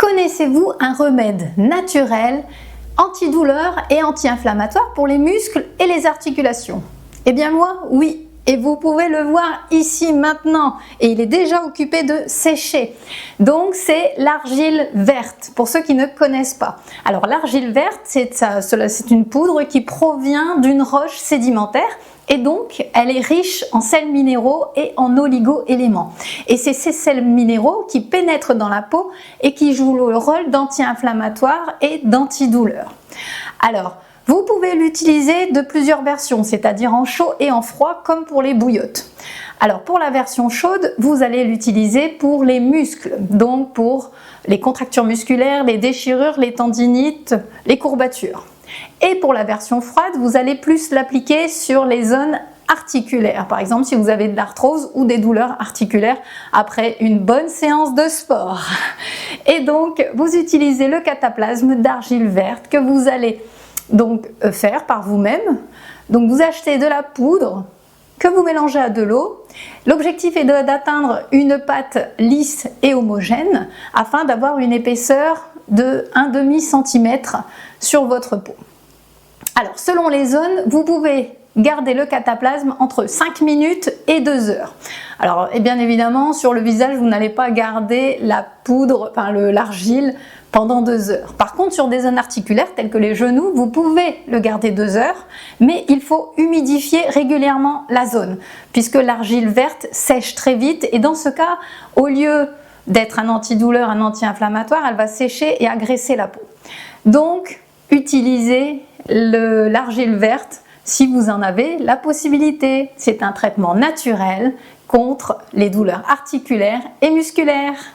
Connaissez-vous un remède naturel antidouleur et anti-inflammatoire pour les muscles et les articulations? Eh bien moi, oui. Et vous pouvez le voir ici maintenant. Et il est déjà occupé de sécher. Donc c'est l'argile verte, pour ceux qui ne connaissent pas. Alors l'argile verte, c'est une poudre qui provient d'une roche sédimentaire. Et donc, elle est riche en sels minéraux et en oligo-éléments. Et c'est ces sels minéraux qui pénètrent dans la peau et qui jouent le rôle d'anti-inflammatoire et d'antidouleur. Alors, vous pouvez l'utiliser de plusieurs versions, c'est-à-dire en chaud et en froid, comme pour les bouillottes. Alors, pour la version chaude, vous allez l'utiliser pour les muscles, donc pour les contractures musculaires, les déchirures, les tendinites, les courbatures. Et pour la version froide, vous allez plus l'appliquer sur les zones articulaires. Par exemple, si vous avez de l'arthrose ou des douleurs articulaires après une bonne séance de sport. Et donc, vous utilisez le cataplasme d'argile verte que vous allez donc faire par vous-même. Donc, vous achetez de la poudre que vous mélangez à de l'eau. L'objectif est d'atteindre une pâte lisse et homogène afin d'avoir une épaisseur de 1/2 cm sur votre peau. Alors, selon les zones, vous pouvez garder le cataplasme entre 5 minutes et 2 heures. Alors, et bien évidemment, sur le visage, vous n'allez pas garder la poudre, l'argile pendant 2 heures. Par contre, sur des zones articulaires telles que les genoux, vous pouvez le garder 2 heures, mais il faut humidifier régulièrement la zone, puisque l'argile verte sèche très vite et dans ce cas, au lieu d'être un antidouleur, un anti-inflammatoire, elle va sécher et agresser la peau. Donc, utilisez l'argile verte si vous en avez la possibilité. C'est un traitement naturel contre les douleurs articulaires et musculaires.